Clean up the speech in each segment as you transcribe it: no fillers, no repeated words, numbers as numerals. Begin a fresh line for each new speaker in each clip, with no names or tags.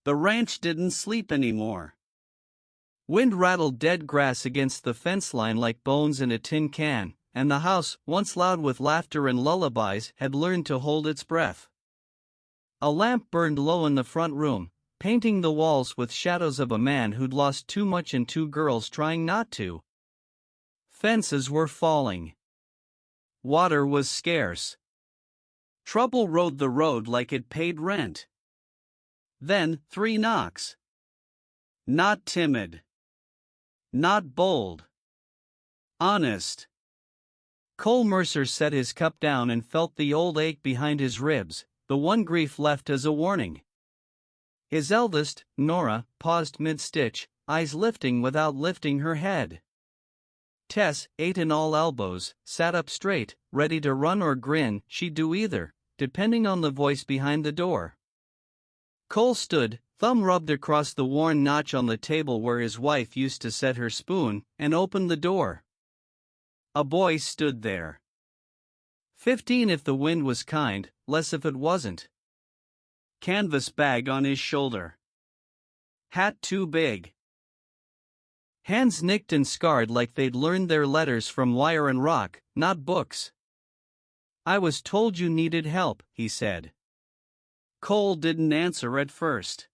The ranch didn't sleep anymore. Wind rattled dead grass against the fence line like bones in a tin can, and the house, once loud with laughter and lullabies, had learned to hold its breath. A lamp burned low in the front room, painting the walls with shadows of a man who'd lost too much and two girls trying not to. Fences were falling. Water was scarce. Trouble rode the road like it paid rent. Then 3 knocks. Not timid. Not bold. Honest. Cole Mercer set his cup down and felt the old ache behind his ribs, the one grief left as a warning. His eldest, Nora, paused mid-stitch, eyes lifting without lifting her head. Tess, 8 in all elbows, sat up straight, ready to run or grin. She'd do either, depending on the voice behind the door. Cole stood, thumb rubbed across the worn notch on the table where his wife used to set her spoon, and opened the door. A boy stood there. 15 if the wind was kind, less if it wasn't. Canvas bag on his shoulder. Hat too big. Hands nicked and scarred like they'd learned their letters from wire and rock, not books. "I was told you needed help," he said. Cole didn't answer at first.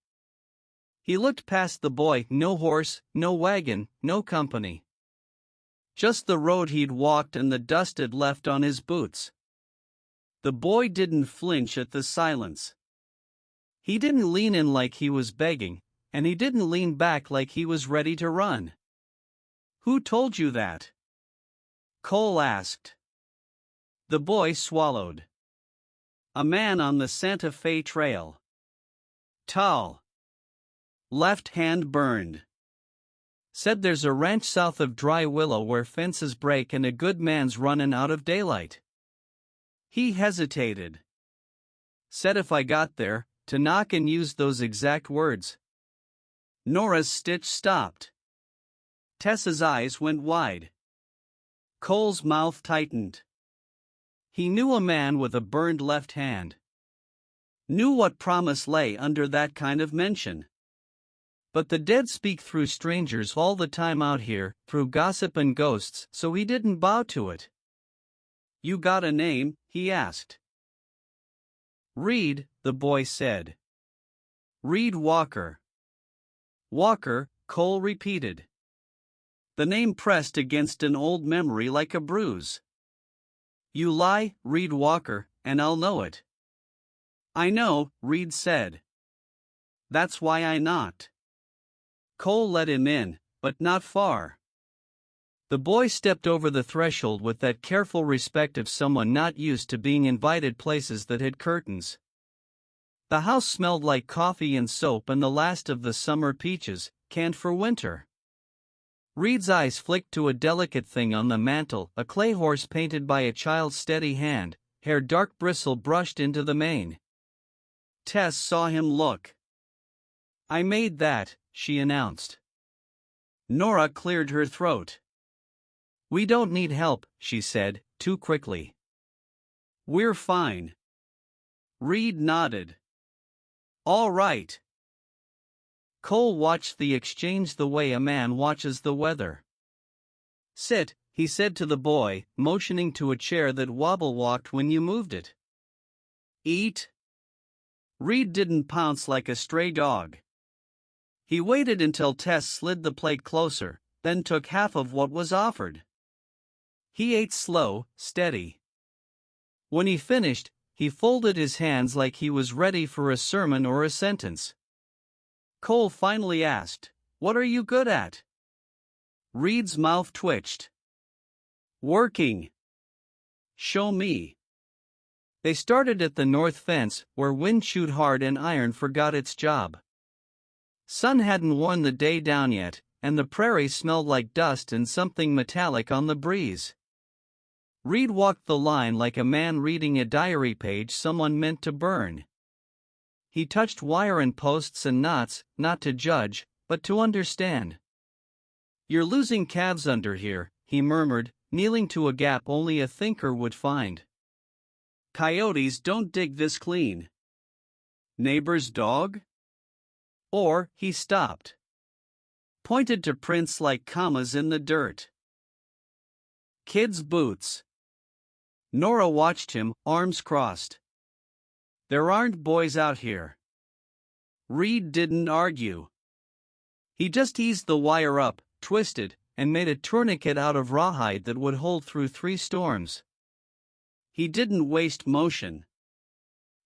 He looked past the boy, no horse, no wagon, no company. Just the road he'd walked and the dust it left on his boots. The boy didn't flinch at the silence. He didn't lean in like he was begging, and he didn't lean back like he was ready to run. "Who told you that?" Cole asked. The boy swallowed. "A man on the Santa Fe Trail. Tall. Left hand burned. Said there's a ranch south of Dry Willow where fences break and a good man's running out of daylight." He hesitated. "Said if I got there, to knock," and used those exact words. Nora's stitch stopped. Tessa's eyes went wide. Cole's mouth tightened. He knew a man with a burned left hand. Knew what promise lay under that kind of mention. But the dead speak through strangers all the time out here, through gossip and ghosts, so he didn't bow to it. "You got a name?" he asked. "Reed," the boy said. "Reed Walker." "Walker," Cole repeated. The name pressed against an old memory like a bruise. "You lie, Reed Walker, and I'll know it." "I know," Reed said. "That's why I knocked." Cole let him in, but not far. The boy stepped over the threshold with that careful respect of someone not used to being invited places that had curtains. The house smelled like coffee and soap and the last of the summer peaches, canned for winter. Reed's eyes flicked to a delicate thing on the mantel, a clay horse painted by a child's steady hand, hair dark bristle brushed into the mane. Tess saw him look. "I made that," she announced. Nora cleared her throat. "We don't need help," she said, too quickly. "We're fine." Reed nodded. "All right." Cole watched the exchange the way a man watches the weather. "Sit," he said to the boy, motioning to a chair that wobble-walked when you moved it. "Eat?" Reed didn't pounce like a stray dog. He waited until Tess slid the plate closer, then took half of what was offered. He ate slow, steady. When he finished, he folded his hands like he was ready for a sermon or a sentence. Cole finally asked, "What are you good at?" Reed's mouth twitched. "Working." "Show me." They started at the north fence, where wind chewed hard and iron forgot its job. Sun hadn't worn the day down yet, and the prairie smelled like dust and something metallic on the breeze. Reed walked the line like a man reading a diary page someone meant to burn. He touched wire and posts and knots, not to judge, but to understand. "You're losing calves under here," he murmured, kneeling to a gap only a thinker would find. "Coyotes don't dig this clean." "Neighbor's dog?" Or, he stopped. Pointed to prints like commas in the dirt. Kids' boots. Nora watched him, arms crossed. There aren't boys out here. Reed didn't argue. He just eased the wire up, twisted, and made a tourniquet out of rawhide that would hold through 3 storms. He didn't waste motion.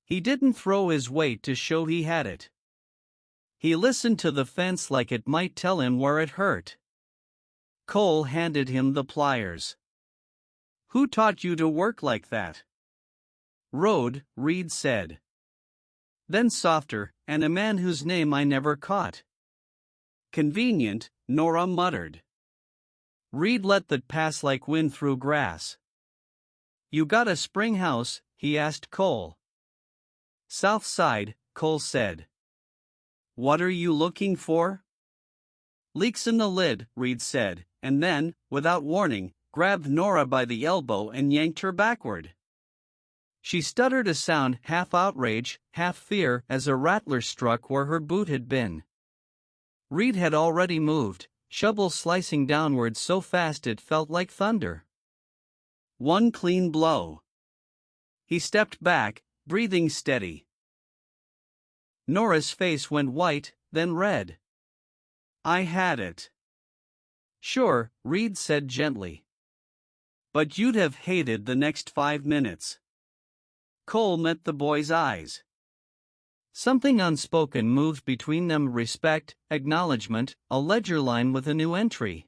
He didn't throw his weight to show he had it. He listened to the fence like it might tell him where it hurt. Cole handed him the pliers. Who taught you to work like that? Road, Reed said. Then softer, and a man whose name I never caught. Convenient, Nora muttered. Reed let that pass like wind through grass. You got a spring house? He asked Cole. South side, Cole said. What are you looking for? Leaks in the lid, Reed said, and then, without warning, grabbed Nora by the elbow and yanked her backward. She stuttered a sound, half outrage, half fear, as a rattler struck where her boot had been. Reed had already moved, shovel slicing downward so fast it felt like thunder. One clean blow. He stepped back, breathing steady. Nora's face went white, then red. I had it. Sure, Reed said gently. But you'd have hated the next 5 minutes. Cole met the boy's eyes. Something unspoken moved between them: respect, acknowledgement, a ledger line with a new entry.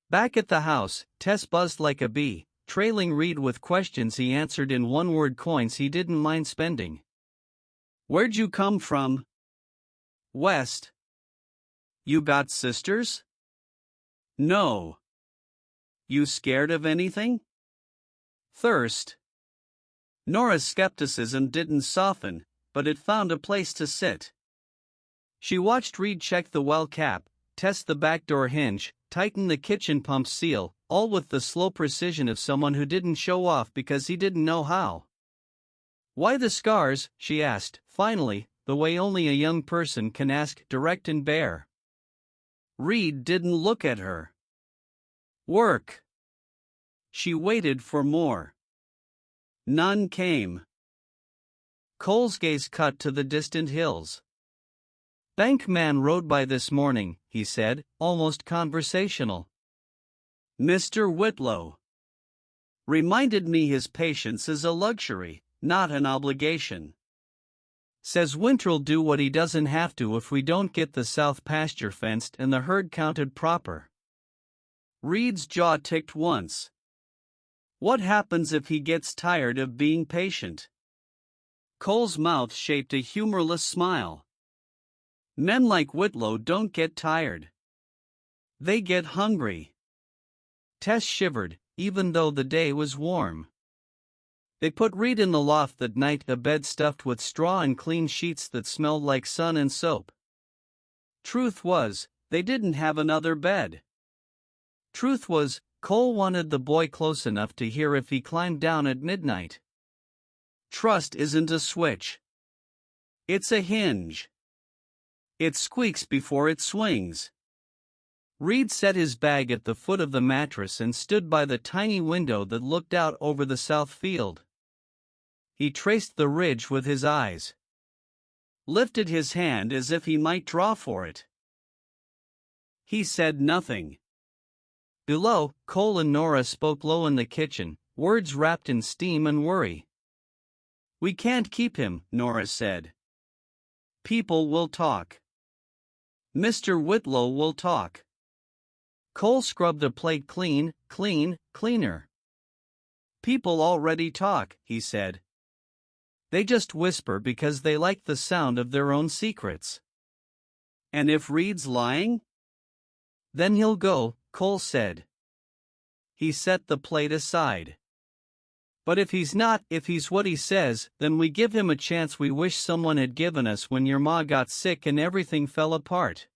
Back at the house, Tess buzzed like a bee, trailing Reed with questions he answered in one-word coins he didn't mind spending. Where'd you come from? West. You got sisters? No. You scared of anything? Thirst. Nora's skepticism didn't soften, but it found a place to sit. She watched Reed check the well cap, test the back door hinge, tighten the kitchen pump seal, all with the slow precision of someone who didn't show off because he didn't know how. Why the scars? She asked, finally, the way only a young person can ask, direct and bare. Reed didn't look at her. Work. She waited for more. None came. Cole's gaze cut to the distant hills. Bank man rode by this morning, he said, almost conversational. Mr. Whitlow. Reminded me his patience is a luxury, not an obligation. Says winter'll do what he doesn't have to if we don't get the south pasture fenced and the herd counted proper. Reed's jaw ticked once. What happens if he gets tired of being patient? Cole's mouth shaped a humorless smile. Men like Whitlow don't get tired. They get hungry. Tess shivered, even though the day was warm. They put Reed in the loft that night, a bed stuffed with straw and clean sheets that smelled like sun and soap. Truth was, they didn't have another bed. Truth was, Cole wanted the boy close enough to hear if he climbed down at midnight. Trust isn't a switch. It's a hinge. It squeaks before it swings. Reed set his bag at the foot of the mattress and stood by the tiny window that looked out over the south field. He traced the ridge with his eyes. Lifted his hand as if he might draw for it. He said nothing. Below, Cole and Nora spoke low in the kitchen, words wrapped in steam and worry. We can't keep him, Nora said. People will talk. Mr. Whitlow will talk. Cole scrubbed the plate cleaner. People already talk, he said. They just whisper because they like the sound of their own secrets. And if Reed's lying? Then he'll go, Cole said. He set the plate aside. But if he's not, if he's what he says, then we give him a chance we wish someone had given us when your ma got sick and everything fell apart.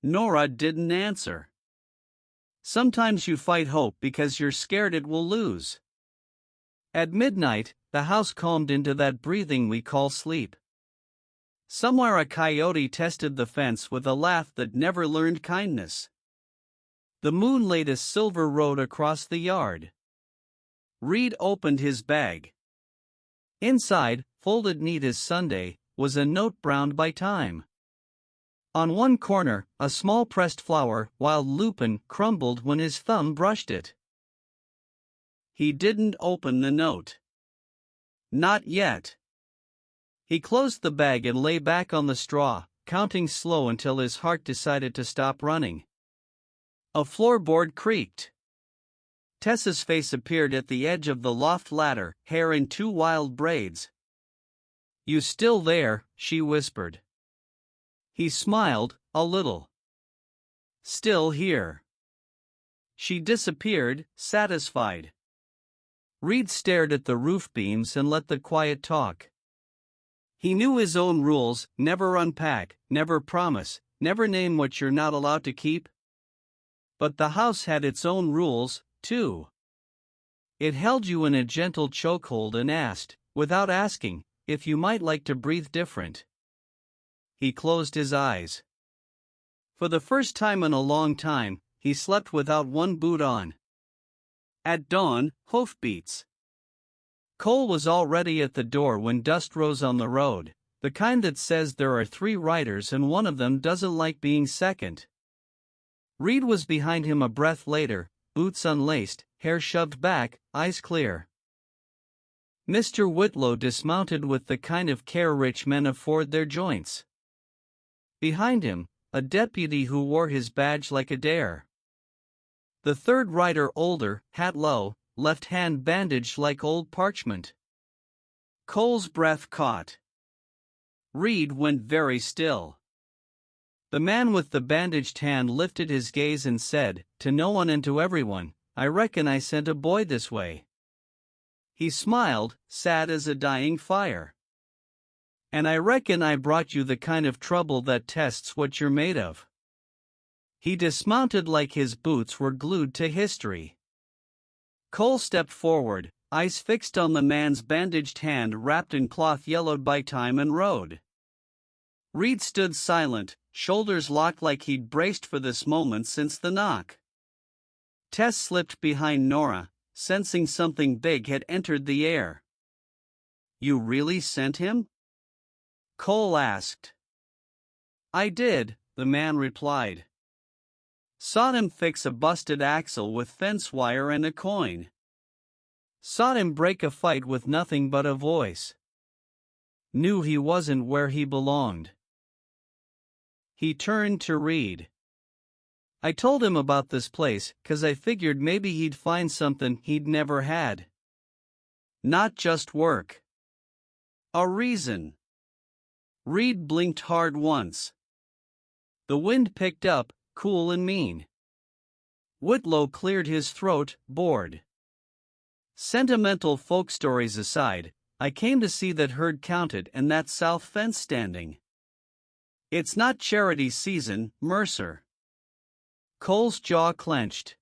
Nora didn't answer. Sometimes you fight hope because you're scared it will lose. At midnight, the house calmed into that breathing we call sleep. Somewhere a coyote tested the fence with a laugh that never learned kindness. The moon laid a silver road across the yard. Reed opened his bag. Inside, folded neat as Sunday, was a note browned by time. On one corner, a small pressed flower, wild lupin, crumbled when his thumb brushed it. He didn't open the note. Not yet. He closed the bag and lay back on the straw, counting slow until his heart decided to stop running. A floorboard creaked. Tessa's face appeared at the edge of the loft ladder, hair in two wild braids. "You still there?" she whispered. He smiled, a little. "Still here." She disappeared, satisfied. Reed stared at the roof beams and let the quiet talk. He knew his own rules: never unpack, never promise, never name what you're not allowed to keep. But the house had its own rules, too. It held you in a gentle chokehold and asked, without asking, if you might like to breathe different. He closed his eyes. For the first time in a long time, he slept without one boot on. At dawn, hoofbeats. Cole was already at the door when dust rose on the road, the kind that says there are 3 riders and one of them doesn't like being second. Reed was behind him a breath later, boots unlaced, hair shoved back, eyes clear. Mr. Whitlow dismounted with the kind of care rich men afford their joints. Behind him, a deputy who wore his badge like a dare. The third rider older, hat low, left hand bandaged like old parchment. Cole's breath caught. Reed went very still. The man with the bandaged hand lifted his gaze and said, to no one and to everyone, "I reckon I sent a boy this way." He smiled, sad as a dying fire. "And I reckon I brought you the kind of trouble that tests what you're made of." He dismounted like his boots were glued to history. Cole stepped forward, eyes fixed on the man's bandaged hand wrapped in cloth yellowed by time and rode. Reed stood silent, shoulders locked like he'd braced for this moment since the knock. Tess slipped behind Nora, sensing something big had entered the air. "You really sent him?" Cole asked. "I did," the man replied. "Saw him fix a busted axle with fence wire and a coin. Saw him break a fight with nothing but a voice. Knew he wasn't where he belonged." He turned to Reed. "I told him about this place 'cause I figured maybe he'd find something he'd never had. Not just work. A reason." Reed blinked hard once. The wind picked up, cool and mean. Whitlow cleared his throat, bored. "Sentimental folk stories aside, I came to see that herd counted and that south fence standing. It's not charity season, Mercer." Cole's jaw clenched.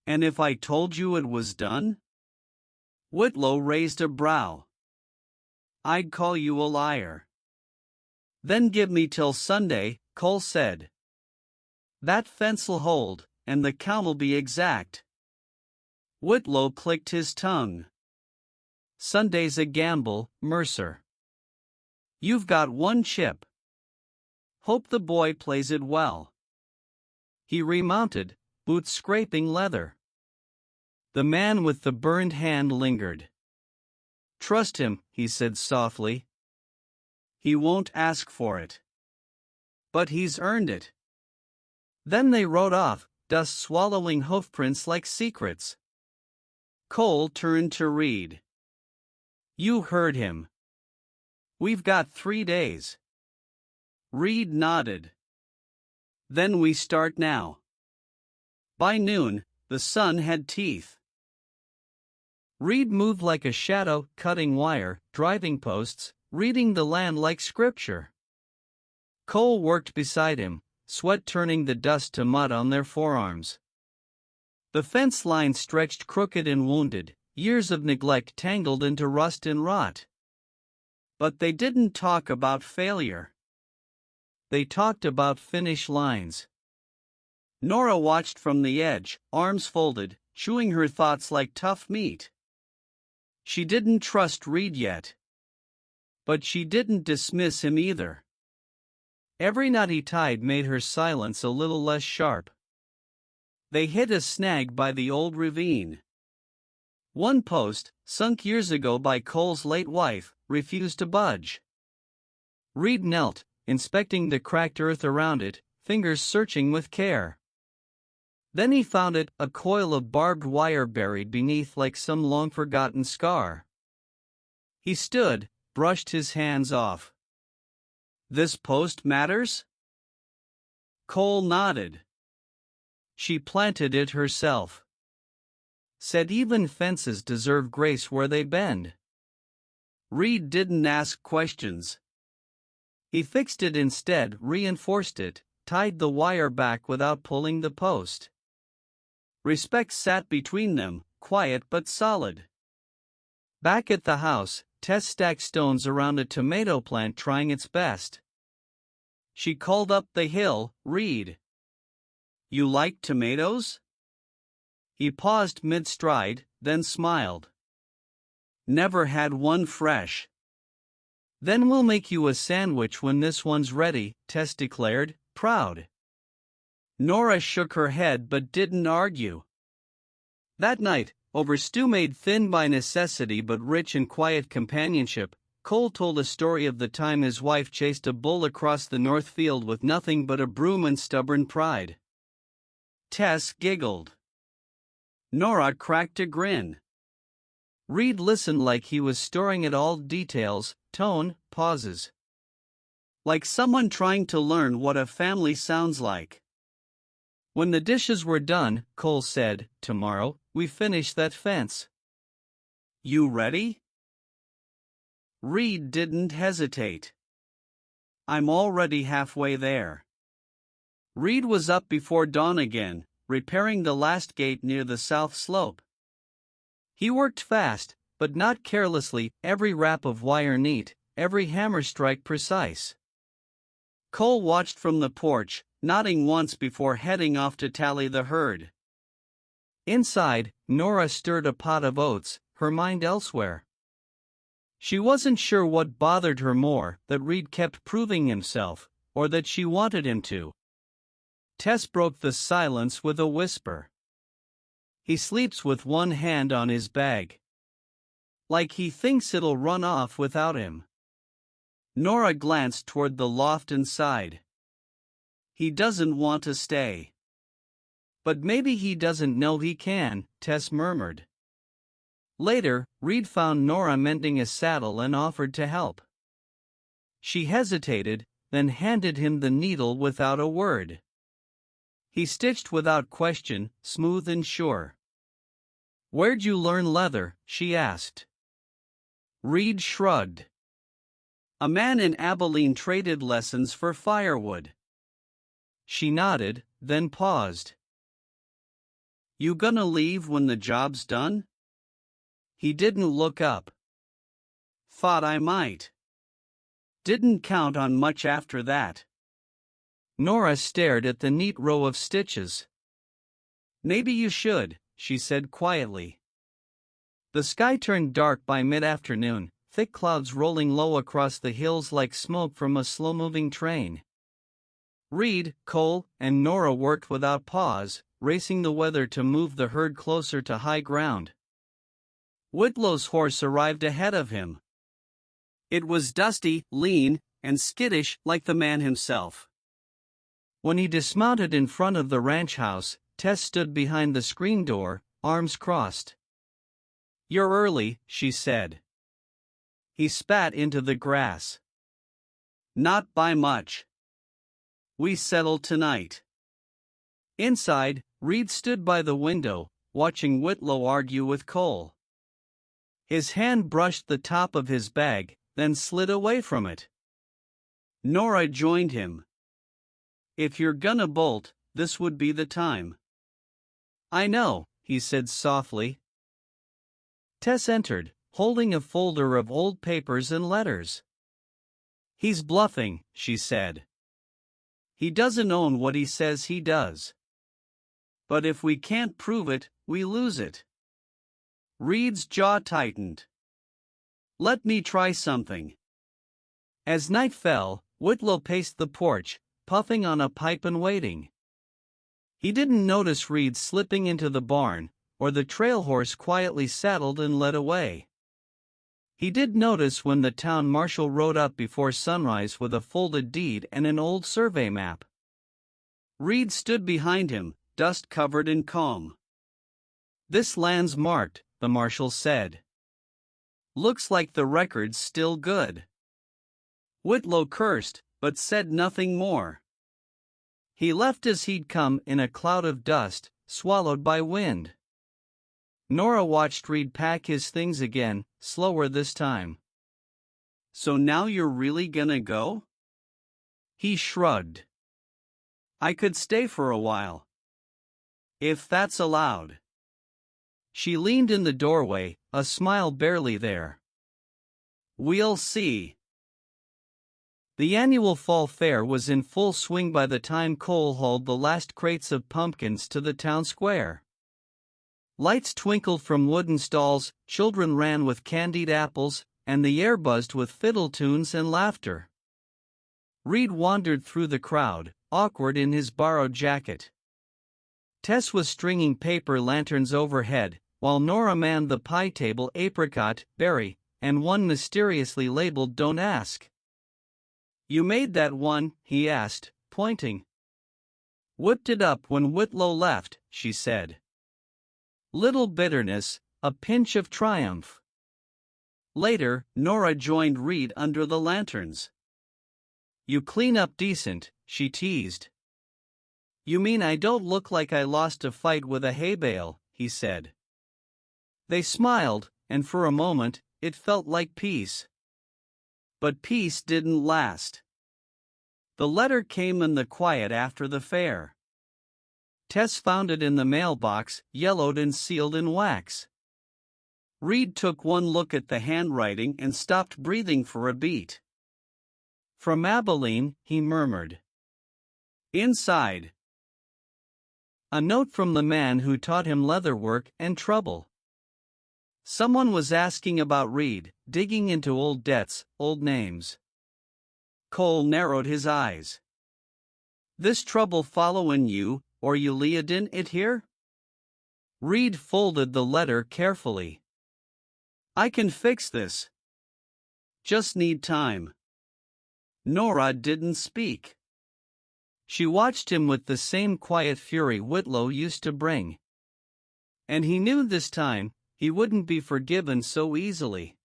"And if I told you it was done?" Whitlow raised a brow. "I'd call you a liar." "Then give me till Sunday," Cole said. "That fence'll hold, and the count'll be exact." Whitlow clicked his tongue. "Sunday's a gamble, Mercer. You've got one chip. Hope the boy plays it well." He remounted, boots scraping leather. The man with the burned hand lingered. "Trust him," he said softly. "He won't ask for it. But he's earned it." Then they rode off, dust swallowing hoofprints like secrets. Cole turned to Reed. "You heard him. We've got 3 days." Reed nodded. "Then we start now." By noon, the sun had teeth. Reed moved like a shadow, cutting wire, driving posts, reading the land like scripture. Cole worked beside him, sweat turning the dust to mud on their forearms. The fence line stretched crooked and wounded, years of neglect tangled into rust and rot. But they didn't talk about failure. They talked about finish lines. Nora watched from the edge, arms folded, chewing her thoughts like tough meat. She didn't trust Reed yet. But she didn't dismiss him either. Every knot he tied made her silence a little less sharp. They hit a snag by the old ravine. One post, sunk years ago by Cole's late wife, refused to budge. Reed knelt, inspecting the cracked earth around it, fingers searching with care. Then he found it, a coil of barbed wire buried beneath like some long-forgotten scar. He stood, brushed his hands off. "This post matters?" Cole nodded. "She planted it herself. Said even fences deserve grace where they bend." Reed didn't ask questions. He fixed it instead, reinforced it, tied the wire back without pulling the post. Respect sat between them, quiet but solid. Back at the house, Tess stacked stones around a tomato plant trying its best. She called up the hill, "Reed, you like tomatoes?" He paused mid-stride, then smiled. "Never had one fresh." "Then we'll make you a sandwich when this one's ready," Tess declared, proud. Nora shook her head but didn't argue. That night, over stew made thin by necessity but rich in quiet companionship, Cole told a story of the time his wife chased a bull across the north field with nothing but a broom and stubborn pride. Tess giggled. Nora cracked a grin. Reed listened like he was storing at all details, tone, pauses. Like someone trying to learn what a family sounds like. When the dishes were done, Cole said, "Tomorrow, we finish that fence. You ready?" Reed didn't hesitate. "I'm already halfway there." Reed was up before dawn again, repairing the last gate near the south slope. He worked fast, but not carelessly, every wrap of wire neat, every hammer strike precise. Cole watched from the porch, nodding once before heading off to tally the herd. Inside, Nora stirred a pot of oats, her mind elsewhere. She wasn't sure what bothered her more, that Reed kept proving himself, or that she wanted him to. Tess broke the silence with a whisper. "He sleeps with one hand on his bag. Like he thinks it'll run off without him." Nora glanced toward the loft and sighed. "He doesn't want to stay." "But maybe he doesn't know he can," Tess murmured. Later, Reed found Nora mending a saddle and offered to help. She hesitated, then handed him the needle without a word. He stitched without question, smooth and sure. "Where'd you learn leather?" she asked. Reed shrugged. "A man in Abilene traded lessons for firewood." She nodded, then paused. "You gonna leave when the job's done?" He didn't look up. "Thought I might. Didn't count on much after that." Nora stared at the neat row of stitches. "Maybe you should," she said quietly. The sky turned dark by mid-afternoon, thick clouds rolling low across the hills like smoke from a slow-moving train. Reed, Cole, and Nora worked without pause, racing the weather to move the herd closer to high ground. Whitlow's horse arrived ahead of him. It was dusty, lean, and skittish like the man himself. When he dismounted in front of the ranch house, Tess stood behind the screen door, arms crossed. "You're early," she said. He spat into the grass. "Not by much. We settled tonight." Inside, Reed stood by the window, watching Whitlow argue with Cole. His hand brushed the top of his bag, then slid away from it. Nora joined him. "If you're gonna bolt, this would be the time." "I know," he said softly. Tess entered, holding a folder of old papers and letters. He's bluffing, she said. He doesn't own what he says he does. But if we can't prove it, we lose it. Reed's jaw tightened. Let me try something. As night fell, Whitlow paced the porch, puffing on a pipe and waiting. He didn't notice Reed slipping into the barn, or the trail horse quietly saddled and led away. He did notice when the town marshal rode up before sunrise with a folded deed and an old survey map. Reed stood behind him, dust-covered and calm. "This land's marked," the marshal said. "Looks like the record's still good." Whitlow cursed, but said nothing more. He left as he'd come, in a cloud of dust, swallowed by wind. Nora watched Reed pack his things again, slower this time. "So now you're really gonna go?" He shrugged. "I could stay for a while. If that's allowed." She leaned in the doorway, a smile barely there. "We'll see." The annual fall fair was in full swing by the time Cole hauled the last crates of pumpkins to the town square. Lights twinkled from wooden stalls, children ran with candied apples, and the air buzzed with fiddle tunes and laughter. Reed wandered through the crowd, awkward in his borrowed jacket. Tess was stringing paper lanterns overhead, while Nora manned the pie table, apricot, berry, and one mysteriously labeled "Don't Ask." "You made that one?" he asked, pointing. "Whipped it up when Whitlow left," she said. Little bitterness, a pinch of triumph. Later, Nora joined Reed under the lanterns. "You clean up decent," she teased. "You mean I don't look like I lost a fight with a hay bale?" he said. They smiled, and for a moment, it felt like peace. But peace didn't last. The letter came in the quiet after the fair. Tess found it in the mailbox, yellowed and sealed in wax. Reed took one look at the handwriting and stopped breathing for a beat. "From Abilene," he murmured. Inside, a note from the man who taught him leatherwork and trouble. Someone was asking about Reed, digging into old debts, old names. Cole narrowed his eyes. "This trouble followin' you, or you leadin' it here?" Reed folded the letter carefully. "I can fix this. Just need time." Nora didn't speak. She watched him with the same quiet fury Whitlow used to bring. And he knew this time, he wouldn't be forgiven so easily.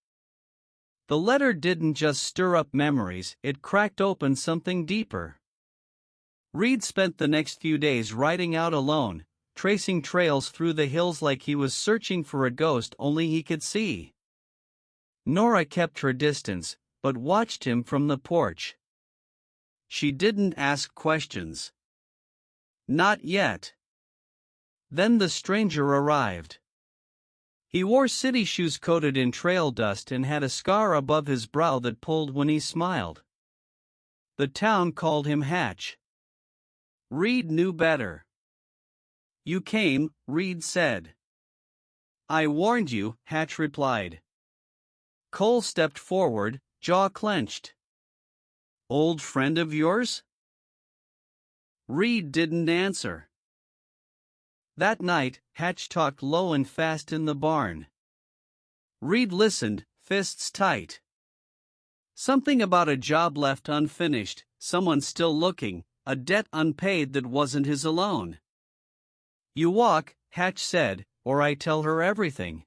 The letter didn't just stir up memories, it cracked open something deeper. Reed spent the next few days riding out alone, tracing trails through the hills like he was searching for a ghost only he could see. Nora kept her distance, but watched him from the porch. She didn't ask questions. Not yet. Then the stranger arrived. He wore city shoes coated in trail dust and had a scar above his brow that pulled when he smiled. The town called him Hatch. Reed knew better. "You came," Reed said. "I warned you," Hatch replied. Cole stepped forward, jaw clenched. "Old friend of yours?" Reed didn't answer. That night, Hatch talked low and fast in the barn. Reed listened, fists tight. Something about a job left unfinished, someone still looking, a debt unpaid that wasn't his alone. "You walk," Hatch said, "or I tell her everything."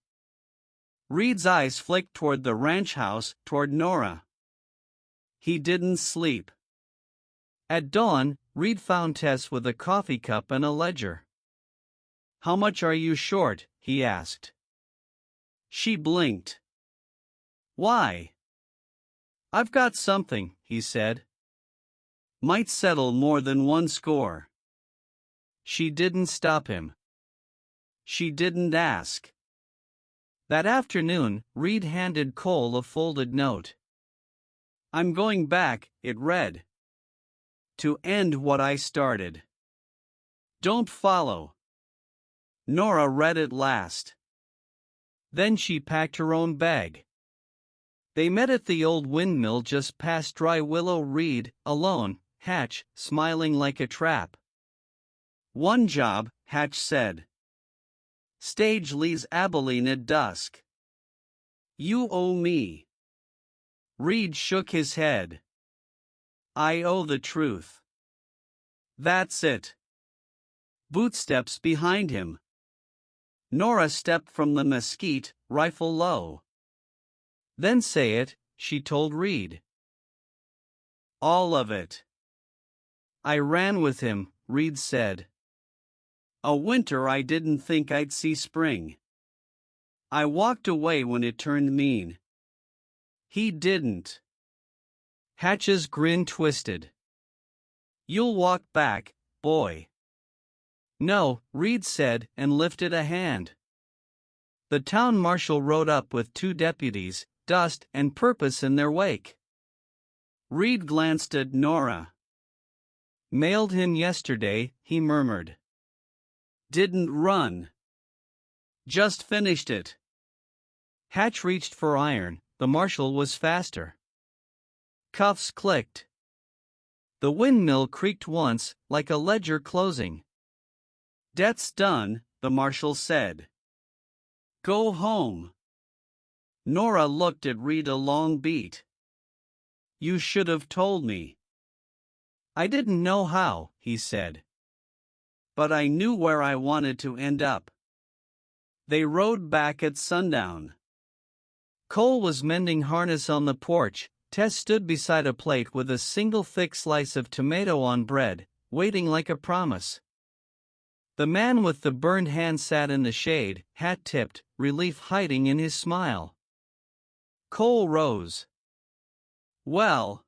Reed's eyes flicked toward the ranch house, toward Nora. He didn't sleep. At dawn, Reed found Tess with a coffee cup and a ledger. "How much are you short?" he asked. She blinked. "Why?" "I've got something," he said. "Might settle more than one score." She didn't stop him. She didn't ask. That afternoon, Reed handed Cole a folded note. I'm going back, it read. To end what I started. Don't follow. Nora read it last. Then she packed her own bag. They met at the old windmill just past Dry Willow. Reed, alone, Hatch, smiling like a trap. One job, Hatch said. Stage leaves Abilene at dusk. You owe me. Reed shook his head. I owe the truth. That's it. Bootsteps behind him. Nora stepped from the mesquite, rifle low. Then say it, she told Reed. All of it. I ran with him, Reed said. A winter I didn't think I'd see spring. I walked away when it turned mean. He didn't. Hatch's grin twisted. You'll walk back, boy. No, Reed said and lifted a hand. The town marshal rode up with 2 deputies, dust and purpose in their wake. Reed glanced at Nora. Mailed him yesterday, he murmured. Didn't run. Just finished it. Hatch reached for iron, the marshal was faster. Cuffs clicked. The windmill creaked once, like a ledger closing. Debt's done, the marshal said. Go home. Nora looked at Reed a long beat. You should have told me. I didn't know how, he said. But I knew where I wanted to end up. They rode back at sundown. Cole was mending harness on the porch. Tess stood beside a plate with a single thick slice of tomato on bread, waiting like a promise. The man with the burned hand sat in the shade, hat tipped, relief hiding in his smile. Cole rose. Well,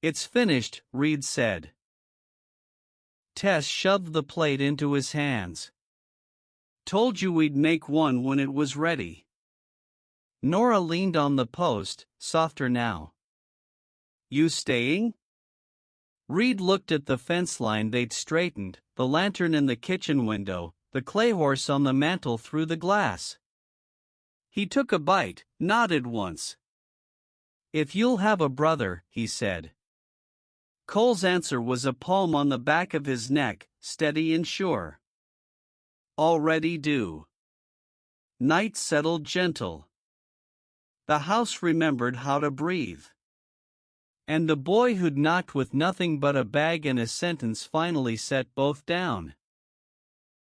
it's finished, Reed said. Tess shoved the plate into his hands. Told you we'd make one when it was ready. Nora leaned on the post, softer now. You staying? Reed looked at the fence line they'd straightened, the lantern in the kitchen window, the clay horse on the mantel through the glass. He took a bite, nodded once. If you'll have a brother, he said. Cole's answer was a palm on the back of his neck, steady and sure. Already do. Night settled gentle. The house remembered how to breathe. And the boy who'd knocked with nothing but a bag and a sentence finally set both down.